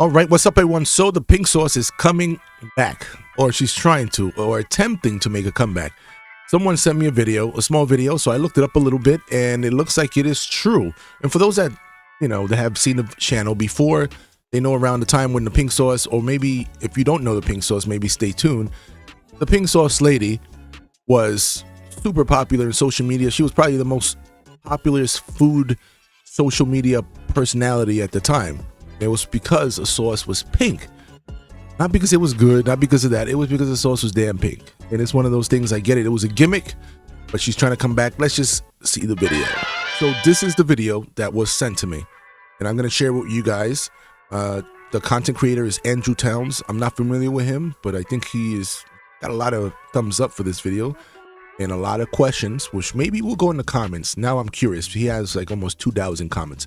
All right, what's up, everyone? So the pink sauce is coming back, or she's trying to, or attempting to make a comeback. Someone sent me a video, a small video, so I looked it up a little bit, and it looks like it is true. And for those that, that have seen the channel before, they know around the time when the pink sauce, or maybe if you don't know the pink sauce, maybe stay tuned. The pink sauce lady was super popular in social media. She was probably the most popular food social media personality at the time. It was because the sauce was pink. Not because it was good, not because of that. It was because the sauce was damn pink. And it's one of those things, I get it. It was a gimmick, but she's trying to come back. Let's just see the video. So this is the video that was sent to me. And I'm going to share with you guys. The content creator is Andrew Towns. I'm not familiar with him, but I think he is got a lot of thumbs up for this video. And a lot of questions, which maybe will go in the comments. Now I'm curious. He has like almost 2,000 comments.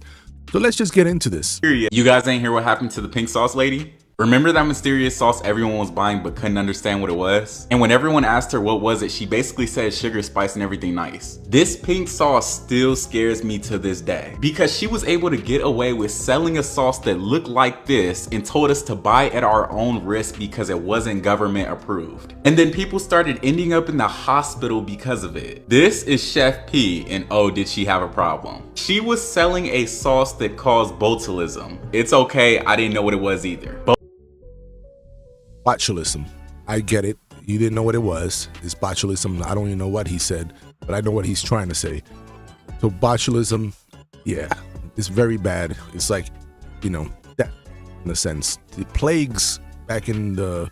So let's just get into this. You guys ain't hear what happened to the pink sauce lady? Remember that mysterious sauce everyone was buying but couldn't understand what it was? And when everyone asked her what was it, she basically said sugar, spice, and everything nice. This pink sauce still scares me to this day because she was able to get away with selling a sauce that looked like this and told us to buy at our own risk because it wasn't government approved. And then people started ending up in the hospital because of it. This is Chef P, and oh, did she have a problem. She was selling a sauce that caused botulism. It's okay, I didn't know what it was either. Botulism. I get it. You didn't know what it was. It's botulism. I don't even know what he said, but I know what he's trying to say. So botulism, yeah, it's very bad. It's like, death in a sense. The plagues back in the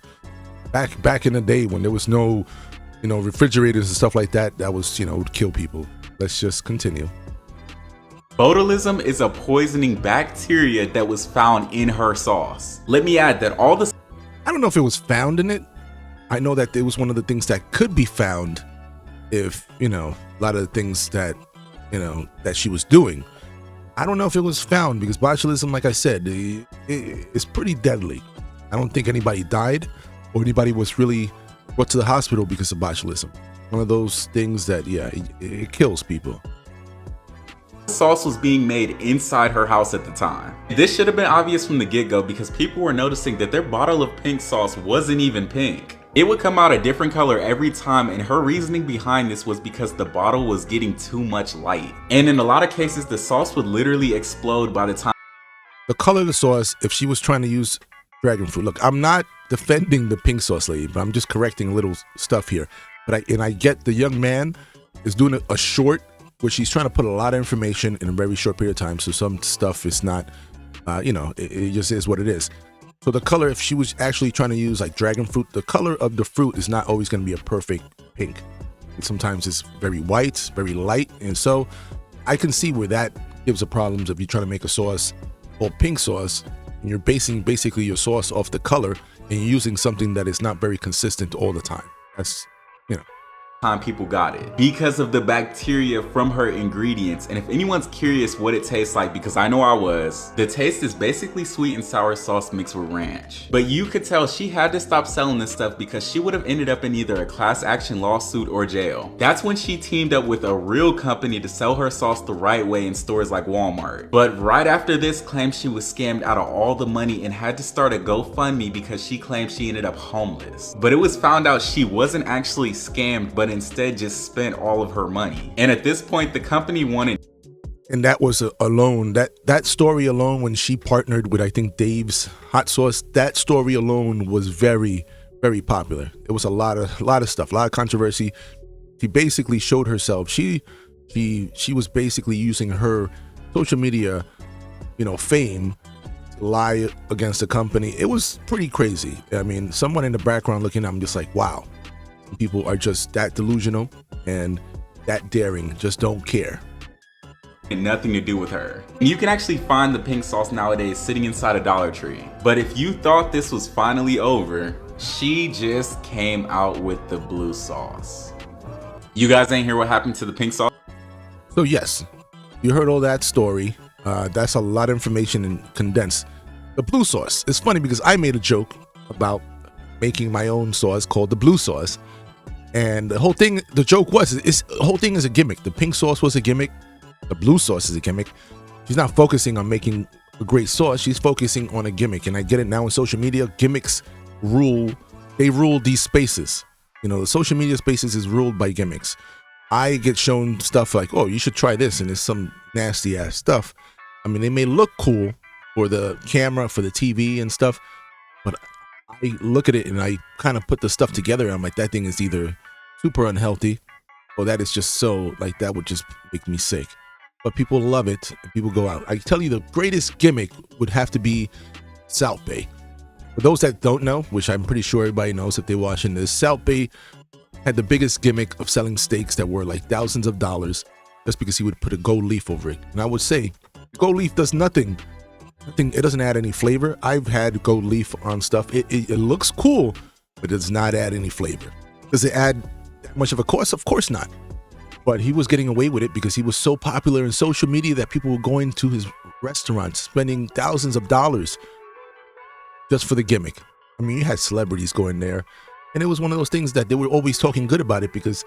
day when there was no, refrigerators and stuff like that, that was, would kill people. Let's just continue. Botulism is a poisoning bacteria that was found in her sauce. Let me add that all the I don't know if it was found in it. I know that it was one of the things that could be found if, a lot of the things that, that she was doing. I don't know if it was found because botulism, like I said, it's pretty deadly. I don't think anybody died or anybody was really brought to the hospital because of botulism. One of those things that, yeah, it kills people. Sauce was being made inside her house at the time. This should have been obvious from the get-go because people were noticing that their bottle of pink sauce wasn't even pink. It would come out a different color every time, and her reasoning behind this was because the bottle was getting too much light. And in a lot of cases, the sauce would literally explode by the time. The color of the sauce, if she was trying to use dragon fruit. Look, I'm not defending the pink sauce lady, but I'm just correcting little stuff here. But I get the young man is doing a short where she's trying to put a lot of information in a very short period of time. So some stuff is not, it just is what it is. So the color, if she was actually trying to use like dragon fruit, the color of the fruit is not always going to be a perfect pink. Sometimes it's very white, very light. And so I can see where that gives a problems if you're trying to make a sauce or pink sauce and you're basing basically your sauce off the color and you're using something that is not very consistent all the time. That's, time people got it because of the bacteria from her ingredients. And if anyone's curious what it tastes like, because I know I was, the taste is basically sweet and sour sauce mixed with ranch. But you could tell she had to stop selling this stuff because she would have ended up in either a class action lawsuit or jail. That's when she teamed up with a real company to sell her sauce the right way in stores like Walmart. But right after this, claimed she was scammed out of all the money and had to start a GoFundMe because she claimed she ended up homeless. But it was found out she wasn't actually scammed, but instead just spent all of her money. And at this point, the company wanted. And that was alone, that story alone, when she partnered with, I think, Dave's Hot Sauce, that story alone was very, very popular. It was a lot of stuff, a lot of controversy. She basically showed herself. She was basically using her social media, fame to lie against the company. It was pretty crazy. I mean, someone in the background looking at, I'm just like, wow. People are just that delusional and that daring, just don't care. Nothing to do with her. You can actually find the pink sauce nowadays sitting inside a Dollar Tree. But if you thought this was finally over, she just came out with the blue sauce. You guys ain't hear what happened to the pink sauce? So yes, you heard all that story. That's a lot of information and condensed. The blue sauce. It's funny because I made a joke about making my own sauce called the blue sauce. And the whole thing, the joke was, the whole thing is a gimmick. The pink sauce was a gimmick. The blue sauce is a gimmick. She's not focusing on making a great sauce. She's focusing on a gimmick, and I get it now in social media. Gimmicks rule. They rule these spaces. You know, the social media spaces is ruled by gimmicks. I get shown stuff like, oh, you should try this, and it's some nasty ass stuff. I mean, they may look cool for the camera, for the TV and stuff, but I look at it and I kind of put the stuff together, and I'm like, that thing is either super unhealthy or that is just so, like, that would just make me sick. But people love it, and people go out. I tell you, the greatest gimmick would have to be South Bay. For those that don't know, which I'm pretty sure everybody knows if they're watching this, South Bay had the biggest gimmick of selling steaks that were like thousands of dollars just because he would put a gold leaf over it. And I would say, gold leaf does nothing. It doesn't add any flavor. I've had gold leaf on stuff. It looks cool, but it does not add any flavor. Does it add that much of a cost? Of course not. But he was getting away with it because he was so popular in social media that people were going to his restaurants, spending thousands of dollars just for the gimmick. I mean, you had celebrities going there, and it was one of those things that they were always talking good about it because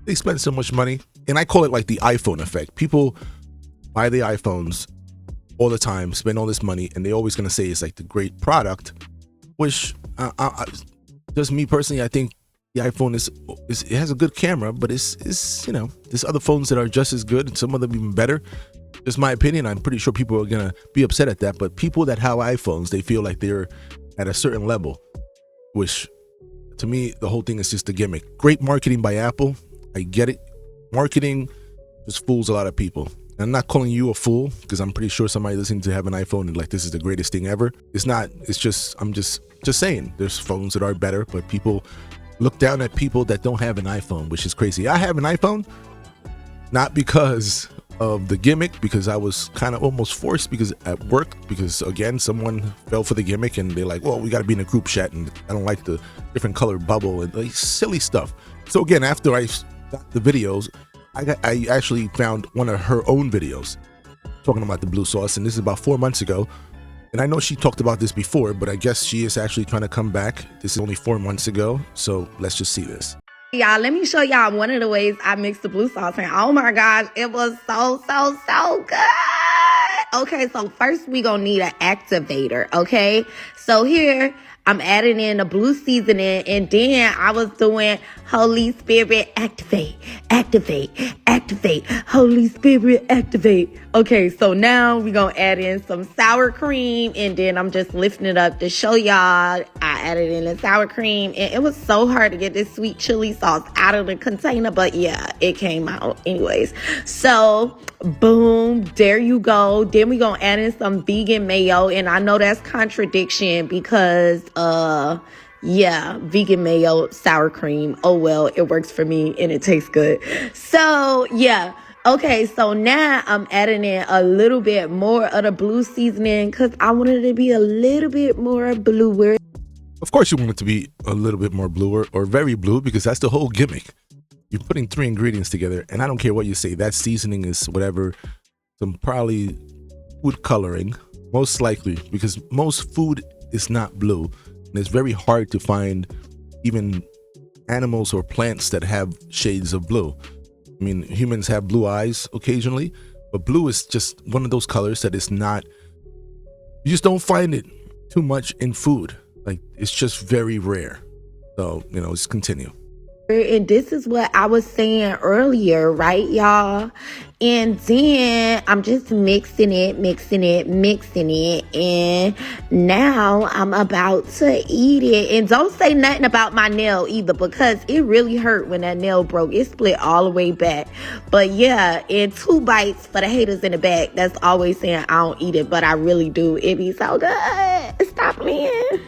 they spent so much money. And I call it like the iPhone effect. People buy the iPhones all the time, spend all this money, and they're always going to say it's like the great product, which just me personally, I think the iPhone is it has a good camera, but it's you know, there's other phones that are just as good and some of them even better. Just my opinion. I'm pretty sure people are going to be upset at that, but people that have iPhones, they feel like they're at a certain level, which to me, the whole thing is just a gimmick. Great marketing by Apple. I get it. Marketing just fools a lot of people. And I'm not calling you a fool because I'm pretty sure somebody listening to have an iPhone and like, this is the greatest thing ever. It's not. It's just, I'm just saying there's phones that are better, but people look down at people that don't have an iPhone, which is crazy. I have an iPhone, not because of the gimmick, because I was kind of almost forced because at work, because again, someone fell for the gimmick and they're like, well, we got to be in a group chat and I don't like the different color bubble and like silly stuff. So again, after I got the videos, I actually found one of her own videos talking about the blue sauce, and this is about 4 months ago. And I know she talked about this before, but I guess she is actually trying to come back. This is only 4 months ago, so let's just see this. Y'all, let me show y'all one of the ways I mixed the blue sauce, and oh my gosh, it was so good. Okay, so first we gonna need an activator, okay? So here, I'm adding in the blue seasoning, and then I was doing Holy Spirit activate, activate, activate, Holy Spirit activate. Okay, so now we gonna add in some sour cream, and then I'm just lifting it up to show y'all I added in the sour cream, and it was so hard to get this sweet chili sauce out of the container, but yeah, it came out anyways. So boom, there you go. Then we gonna add in some vegan mayo, and I know that's contradiction because yeah, vegan mayo, sour cream. Oh well, it works for me and it tastes good. So yeah. Okay, so now I'm adding in a little bit more of the blue seasoning because I wanted it to be a little bit more bluer. Of course you want it to be a little bit more bluer or very blue because that's the whole gimmick. You're putting 3 ingredients together, and I don't care what you say. That seasoning is whatever, some probably food coloring, most likely, because most food is not blue. And it's very hard to find even animals or plants that have shades of blue. I mean, humans have blue eyes occasionally, but blue is just one of those colors that is not, you just don't find it too much in food. Like, it's just very rare. So, you know, let's continue. And this is what I was saying earlier, right, y'all? And then I'm just mixing it. And now I'm about to eat it. And don't say nothing about my nail either, because it really hurt when that nail broke. It split all the way back. But yeah, and 2 bites for the haters in the back. That's always saying I don't eat it, but I really do. It be so good. Stop playing.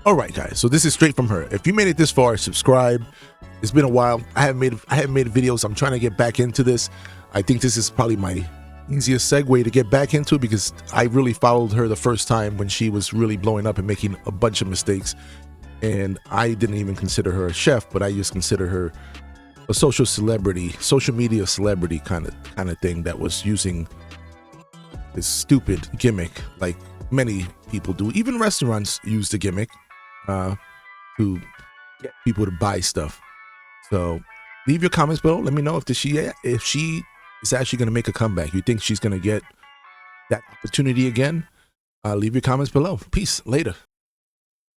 All right, guys. So this is straight from her. If you made it this far, subscribe. It's been a while. I haven't made videos. I'm trying to get back into this. I think this is probably my easiest segue to get back into it because I really followed her the first time when she was really blowing up and making a bunch of mistakes. And I didn't even consider her a chef, but I just consider her a social media celebrity kind of thing that was using this stupid gimmick like many people do. Even restaurants use the gimmick to get people to buy stuff. So leave your comments below. Let me know if she is actually going to make a comeback. You think she's going to get that opportunity again, leave your comments below. Peace. Later.